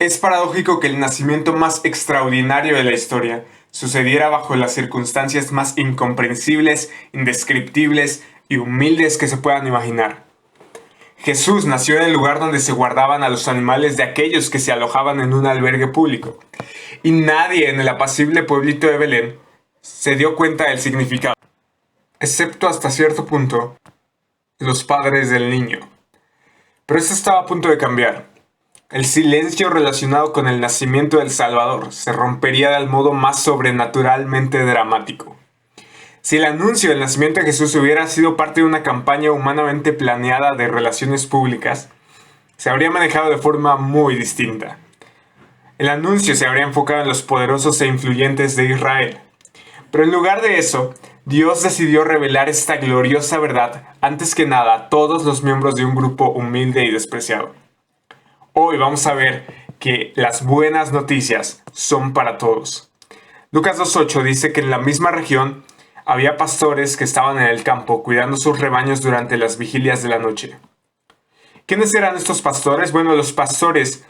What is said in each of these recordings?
Es paradójico que el nacimiento más extraordinario de la historia sucediera bajo las circunstancias más incomprensibles, indescriptibles y humildes que se puedan imaginar. Jesús nació en el lugar donde se guardaban a los animales de aquellos que se alojaban en un albergue público, y nadie en el apacible pueblito de Belén se dio cuenta del significado, excepto hasta cierto punto los padres del niño. Pero esto estaba a punto de cambiar. El silencio relacionado con el nacimiento del Salvador se rompería del modo más sobrenaturalmente dramático. Si el anuncio del nacimiento de Jesús hubiera sido parte de una campaña humanamente planeada de relaciones públicas, se habría manejado de forma muy distinta. El anuncio se habría enfocado en los poderosos e influyentes de Israel. Pero en lugar de eso, Dios decidió revelar esta gloriosa verdad antes que nada a todos los miembros de un grupo humilde y despreciado. Hoy vamos a ver que las buenas noticias son para todos. Lucas 2.8 dice que en la misma región había pastores que estaban en el campo cuidando sus rebaños durante las vigilias de la noche. ¿Quiénes eran estos pastores? Bueno, los pastores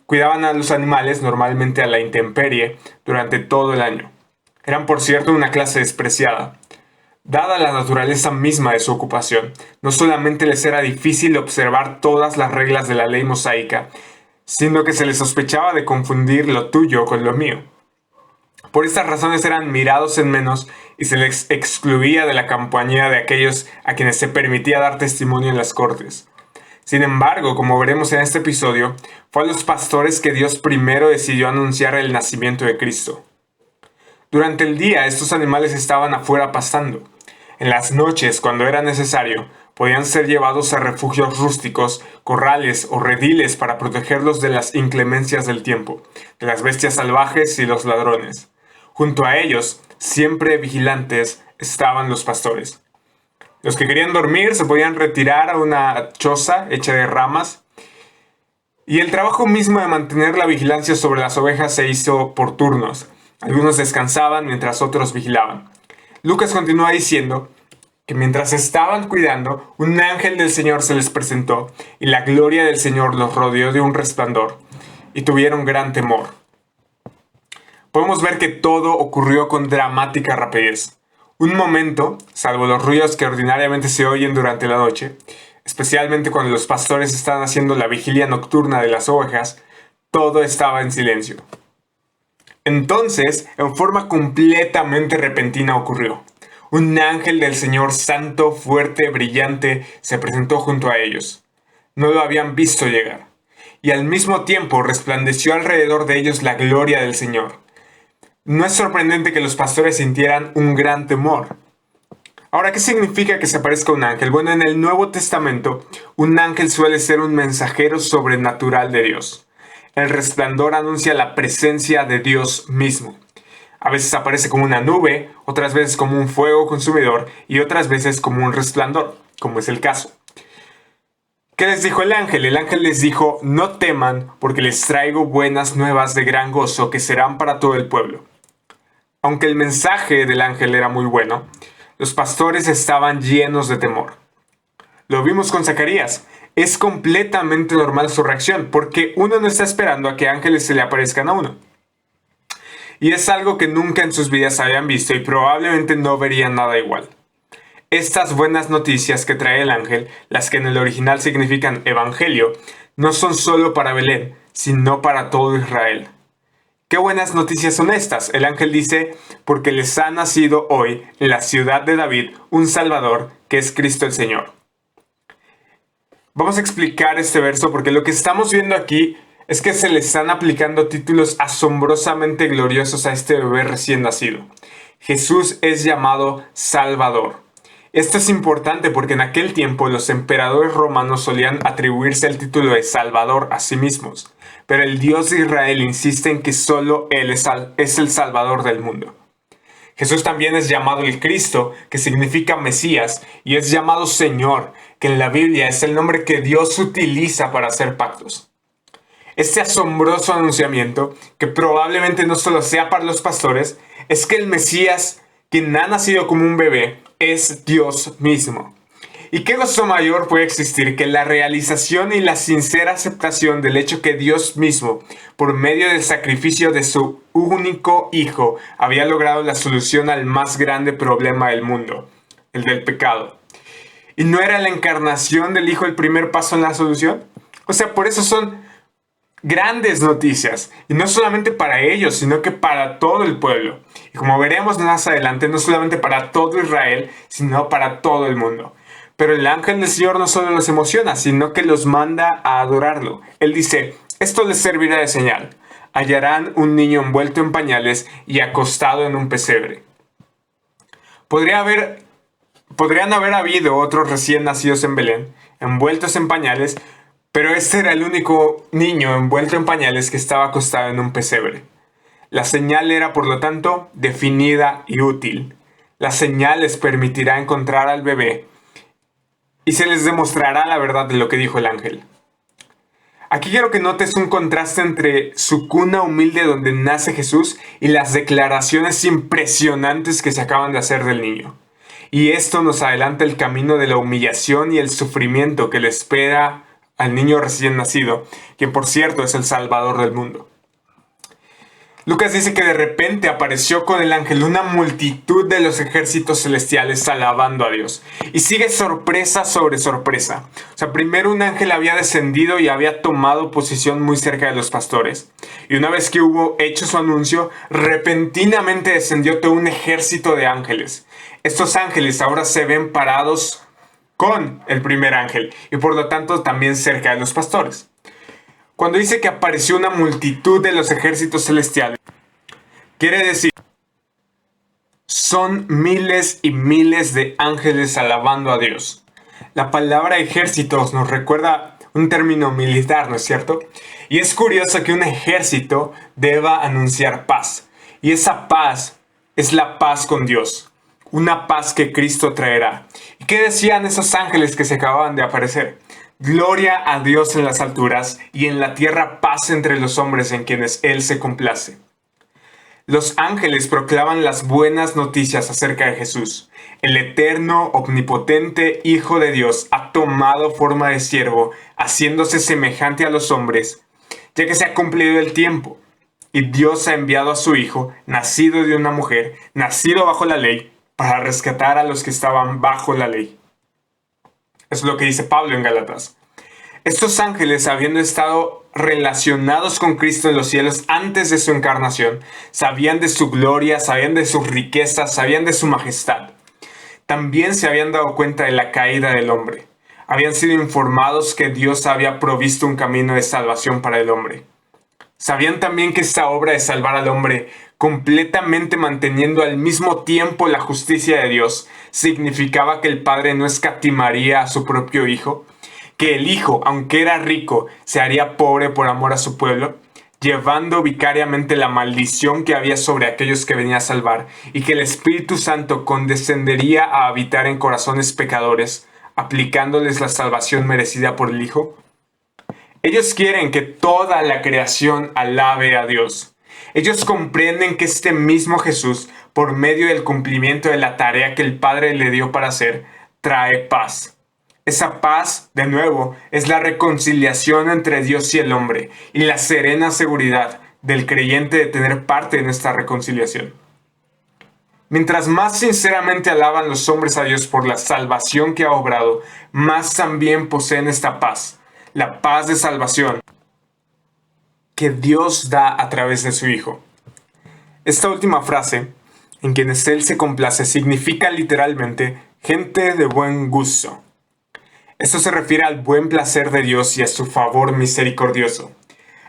cuidaban a los animales, normalmente a la intemperie, durante todo el año. Eran, por cierto, una clase despreciada. Dada la naturaleza misma de su ocupación, no solamente les era difícil observar todas las reglas de la ley mosaica, sino que se les sospechaba de confundir lo tuyo con lo mío. Por estas razones eran mirados en menos y se les excluía de la compañía de aquellos a quienes se permitía dar testimonio en las cortes. Sin embargo, como veremos en este episodio, fue a los pastores que Dios primero decidió anunciar el nacimiento de Cristo. Durante el día, estos animales estaban afuera pastando. En las noches, cuando era necesario, podían ser llevados a refugios rústicos, corrales o rediles para protegerlos de las inclemencias del tiempo, de las bestias salvajes y los ladrones. Junto a ellos, siempre vigilantes, estaban los pastores. Los que querían dormir se podían retirar a una choza hecha de ramas, y el trabajo mismo de mantener la vigilancia sobre las ovejas se hizo por turnos. Algunos descansaban mientras otros vigilaban. Lucas continúa diciendo que mientras estaban cuidando, un ángel del Señor se les presentó y la gloria del Señor los rodeó de un resplandor y tuvieron gran temor. Podemos ver que todo ocurrió con dramática rapidez. Un momento, salvo los ruidos que ordinariamente se oyen durante la noche, especialmente cuando los pastores están haciendo la vigilia nocturna de las ovejas, todo estaba en silencio. Entonces, en forma completamente repentina ocurrió. Un ángel del Señor santo, fuerte, brillante, se presentó junto a ellos. No lo habían visto llegar. Y al mismo tiempo resplandeció alrededor de ellos la gloria del Señor. No es sorprendente que los pastores sintieran un gran temor. Ahora, ¿qué significa que se aparezca un ángel? Bueno, en el Nuevo Testamento, un ángel suele ser un mensajero sobrenatural de Dios. El resplandor anuncia la presencia de Dios mismo. A veces aparece como una nube, otras veces como un fuego consumidor y otras veces como un resplandor, como es el caso. ¿Qué les dijo el ángel? El ángel les dijo: no teman, porque les traigo buenas nuevas de gran gozo que serán para todo el pueblo. Aunque el mensaje del ángel era muy bueno, los pastores estaban llenos de temor. Lo vimos con Zacarías. Es completamente normal su reacción, porque uno no está esperando a que ángeles se le aparezcan a uno. Y es algo que nunca en sus vidas habían visto y probablemente no verían nada igual. Estas buenas noticias que trae el ángel, las que en el original significan evangelio, no son solo para Belén, sino para todo Israel. ¿Qué buenas noticias son estas? El ángel dice: porque les ha nacido hoy en la ciudad de David un Salvador, que es Cristo el Señor. Vamos a explicar este verso porque lo que estamos viendo aquí es que se le están aplicando títulos asombrosamente gloriosos a este bebé recién nacido. Jesús es llamado Salvador. Esto es importante porque en aquel tiempo los emperadores romanos solían atribuirse el título de Salvador a sí mismos, pero el Dios de Israel insiste en que solo Él es el Salvador del mundo. Jesús también es llamado el Cristo, que significa Mesías, y es llamado Señor, que en la Biblia es el nombre que Dios utiliza para hacer pactos. Este asombroso anunciamiento, que probablemente no solo sea para los pastores, es que el Mesías, quien ha nacido como un bebé, es Dios mismo. ¿Y qué gozo mayor puede existir que la realización y la sincera aceptación del hecho que Dios mismo, por medio del sacrificio de su único Hijo, había logrado la solución al más grande problema del mundo, el del pecado? ¿Y no era la encarnación del Hijo el primer paso en la solución? O sea, por eso son grandes noticias, y no solamente para ellos, sino que para todo el pueblo. Y como veremos más adelante, no solamente para todo Israel, sino para todo el mundo. Pero el ángel del Señor no solo los emociona, sino que los manda a adorarlo. Él dice, esto les servirá de señal. Hallarán un niño envuelto en pañales y acostado en un pesebre. Podrían haber habido otros recién nacidos en Belén, envueltos en pañales, pero este era el único niño envuelto en pañales que estaba acostado en un pesebre. La señal era, por lo tanto, definida y útil. La señal les permitirá encontrar al bebé y se les demostrará la verdad de lo que dijo el ángel. Aquí quiero que notes un contraste entre su cuna humilde donde nace Jesús y las declaraciones impresionantes que se acaban de hacer del niño. Y esto nos adelanta el camino de la humillación y el sufrimiento que le espera al niño recién nacido, quien por cierto es el Salvador del mundo. Lucas dice que de repente apareció con el ángel una multitud de los ejércitos celestiales alabando a Dios. Y sigue sorpresa sobre sorpresa. O sea, primero un ángel había descendido y había tomado posición muy cerca de los pastores. Y una vez que hubo hecho su anuncio, repentinamente descendió todo un ejército de ángeles. Estos ángeles ahora se ven parados con el primer ángel y por lo tanto también cerca de los pastores. Cuando dice que apareció una multitud de los ejércitos celestiales, quiere decir, son miles y miles de ángeles alabando a Dios. La palabra ejércitos nos recuerda un término militar, ¿no es cierto? Y es curioso que un ejército deba anunciar paz. Y esa paz es la paz con Dios. Una paz que Cristo traerá. ¿Y qué decían esos ángeles que se acababan de aparecer? Gloria a Dios en las alturas y en la tierra paz entre los hombres en quienes Él se complace. Los ángeles proclaman las buenas noticias acerca de Jesús. El eterno, omnipotente Hijo de Dios ha tomado forma de siervo, haciéndose semejante a los hombres, ya que se ha cumplido el tiempo. Y Dios ha enviado a su Hijo, nacido de una mujer, nacido bajo la ley, para rescatar a los que estaban bajo la ley. Eso es lo que dice Pablo en Gálatas. Estos ángeles, habiendo estado relacionados con Cristo en los cielos antes de su encarnación, sabían de su gloria, sabían de sus riquezas, sabían de su majestad. También se habían dado cuenta de la caída del hombre. Habían sido informados que Dios había provisto un camino de salvación para el hombre. Sabían también que esta obra de salvar al hombre, completamente manteniendo al mismo tiempo la justicia de Dios, significaba que el Padre no escatimaría a su propio Hijo, que el Hijo, aunque era rico, se haría pobre por amor a su pueblo, llevando vicariamente la maldición que había sobre aquellos que venía a salvar, y que el Espíritu Santo condescendería a habitar en corazones pecadores, aplicándoles la salvación merecida por el Hijo. Ellos quieren que toda la creación alabe a Dios. Ellos comprenden que este mismo Jesús, por medio del cumplimiento de la tarea que el Padre le dio para hacer, trae paz. Esa paz, de nuevo, es la reconciliación entre Dios y el hombre y la serena seguridad del creyente de tener parte en esta reconciliación. Mientras más sinceramente alaban los hombres a Dios por la salvación que ha obrado, más también poseen esta paz, la paz de salvación que Dios da a través de su Hijo. Esta última frase, en quienes Él se complace, significa literalmente gente de buen gusto. Esto se refiere al buen placer de Dios y a su favor misericordioso.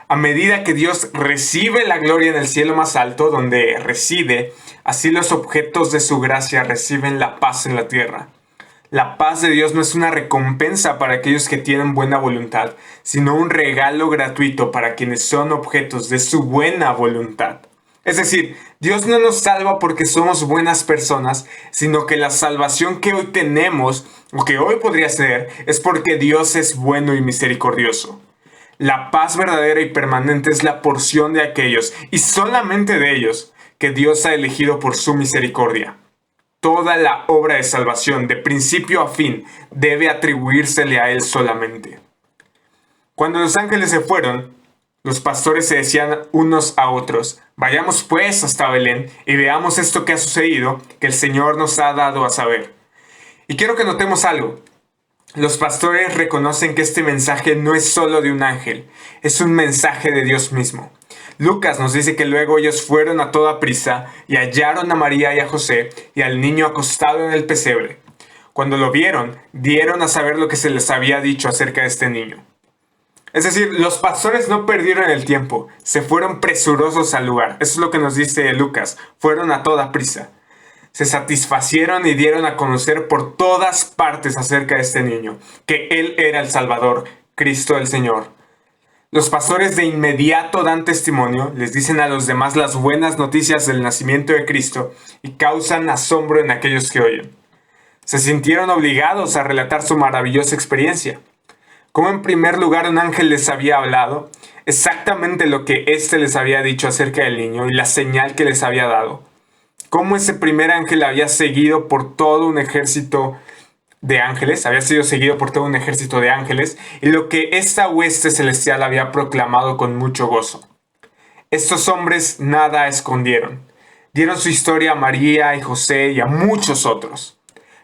A medida que Dios recibe la gloria en el cielo más alto, donde reside, así los objetos de su gracia reciben la paz en la tierra. La paz de Dios no es una recompensa para aquellos que tienen buena voluntad, sino un regalo gratuito para quienes son objetos de su buena voluntad. Es decir, Dios no nos salva porque somos buenas personas, sino que la salvación que hoy tenemos, o que hoy podría ser, es porque Dios es bueno y misericordioso. La paz verdadera y permanente es la porción de aquellos, y solamente de ellos, que Dios ha elegido por su misericordia. Toda la obra de salvación, de principio a fin, debe atribuírsele a Él solamente. Cuando los ángeles se fueron, los pastores se decían unos a otros: vayamos pues hasta Belén y veamos esto que ha sucedido, que el Señor nos ha dado a saber. Y quiero que notemos algo. Los pastores reconocen que este mensaje no es solo de un ángel, es un mensaje de Dios mismo. Lucas nos dice que luego ellos fueron a toda prisa y hallaron a María y a José y al niño acostado en el pesebre. Cuando lo vieron, dieron a saber lo que se les había dicho acerca de este niño. Es decir, los pastores no perdieron el tiempo, se fueron presurosos al lugar. Eso es lo que nos dice Lucas, fueron a toda prisa. Se satisfacieron y dieron a conocer por todas partes acerca de este niño, que Él era el Salvador, Cristo el Señor. Los pastores de inmediato dan testimonio, les dicen a los demás las buenas noticias del nacimiento de Cristo y causan asombro en aquellos que oyen. Se sintieron obligados a relatar su maravillosa experiencia. Como en primer lugar un ángel les había hablado, exactamente lo que éste les había dicho acerca del niño y la señal que les había dado. Cómo ese primer ángel había seguido por todo un ejército de ángeles, había sido seguido por todo un ejército de ángeles, y lo que esta hueste celestial había proclamado con mucho gozo. Estos hombres nada escondieron. Dieron su historia a María y José y a muchos otros.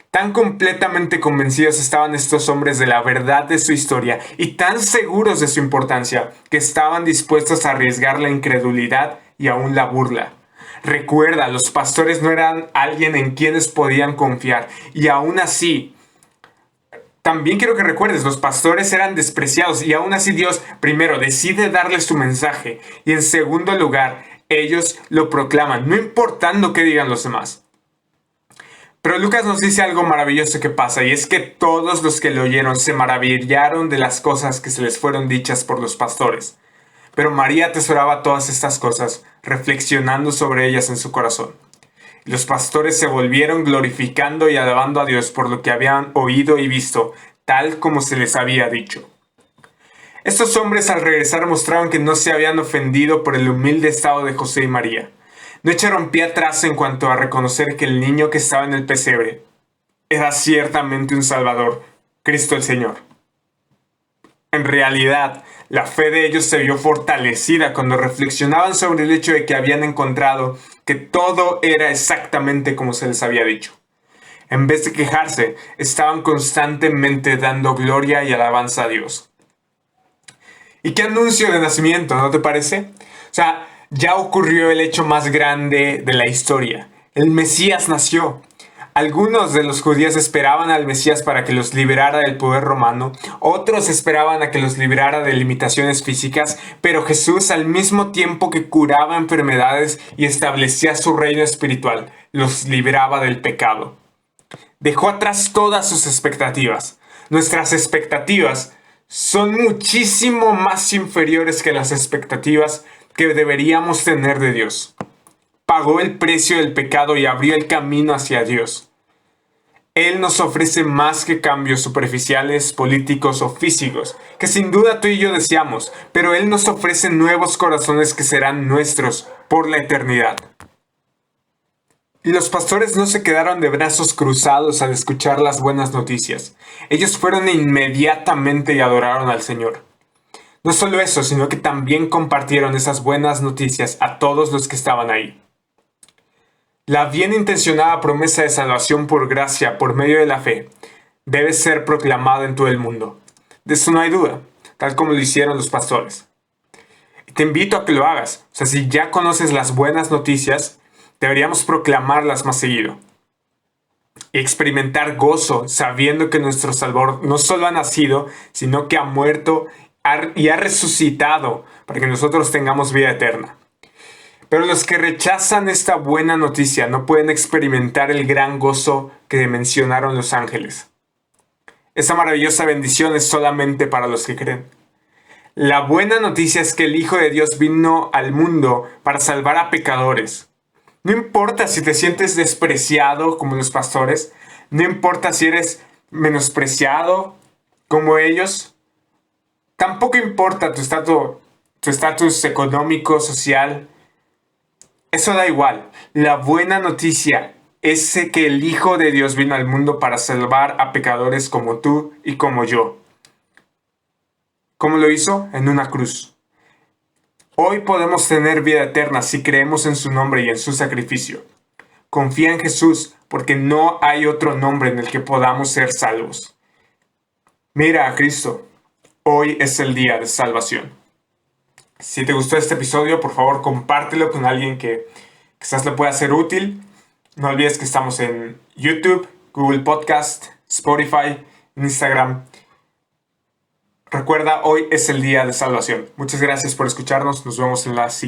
Tan completamente convencidos estaban estos hombres de la verdad de su historia y tan seguros de su importancia que estaban dispuestos a arriesgar la incredulidad y aún la burla. Recuerda, los pastores no eran alguien en quienes podían confiar y aún así, también quiero que recuerdes, los pastores eran despreciados y aún así Dios primero decide darles su mensaje y en segundo lugar ellos lo proclaman, no importando qué digan los demás. Pero Lucas nos dice algo maravilloso que pasa, y es que todos los que lo oyeron se maravillaron de las cosas que se les fueron dichas por los pastores. Pero María atesoraba todas estas cosas, reflexionando sobre ellas en su corazón. Y los pastores se volvieron glorificando y alabando a Dios por lo que habían oído y visto, tal como se les había dicho. Estos hombres al regresar mostraron que no se habían ofendido por el humilde estado de José y María. No echaron pie atrás en cuanto a reconocer que el niño que estaba en el pesebre era ciertamente un Salvador, Cristo el Señor. En realidad, la fe de ellos se vio fortalecida cuando reflexionaban sobre el hecho de que habían encontrado que todo era exactamente como se les había dicho. En vez de quejarse, estaban constantemente dando gloria y alabanza a Dios. ¿Y qué anuncio de nacimiento, no te parece? O sea, ya ocurrió el hecho más grande de la historia. El Mesías nació. Algunos de los judíos esperaban al Mesías para que los liberara del poder romano, otros esperaban a que los liberara de limitaciones físicas, pero Jesús, al mismo tiempo que curaba enfermedades y establecía su reino espiritual, los libraba del pecado. Dejó atrás todas sus expectativas. Nuestras expectativas son muchísimo más inferiores que las expectativas que deberíamos tener de Dios. Pagó el precio del pecado y abrió el camino hacia Dios. Él nos ofrece más que cambios superficiales, políticos o físicos, que sin duda tú y yo deseamos, pero Él nos ofrece nuevos corazones que serán nuestros por la eternidad. Y los pastores no se quedaron de brazos cruzados al escuchar las buenas noticias. Ellos fueron inmediatamente y adoraron al Señor. No solo eso, sino que también compartieron esas buenas noticias a todos los que estaban ahí. La bien intencionada promesa de salvación por gracia por medio de la fe debe ser proclamada en todo el mundo. De eso no hay duda, tal como lo hicieron los pastores. Te invito a que lo hagas. O sea, si ya conoces las buenas noticias, deberíamos proclamarlas más seguido. Y experimentar gozo sabiendo que nuestro Salvador no solo ha nacido, sino que ha muerto y ha resucitado para que nosotros tengamos vida eterna. Pero los que rechazan esta buena noticia no pueden experimentar el gran gozo que mencionaron los ángeles. Esa maravillosa bendición es solamente para los que creen. La buena noticia es que el Hijo de Dios vino al mundo para salvar a pecadores. No importa si te sientes despreciado como los pastores, no importa si eres menospreciado como ellos, tampoco importa tu estatus económico, social. Eso da igual. La buena noticia ese que el Hijo de Dios vino al mundo para salvar a pecadores como tú y como yo. ¿Cómo lo hizo? En una cruz. Hoy podemos tener vida eterna si creemos en su nombre y en su sacrificio. Confía en Jesús porque no hay otro nombre en el que podamos ser salvos. Mira a Cristo. Hoy es el día de salvación. Si te gustó este episodio, por favor compártelo con alguien que quizás le pueda ser útil. No olvides que estamos en YouTube, Google Podcast, Spotify, Instagram. Recuerda, hoy es el día de salvación. Muchas gracias por escucharnos. Nos vemos en la siguiente.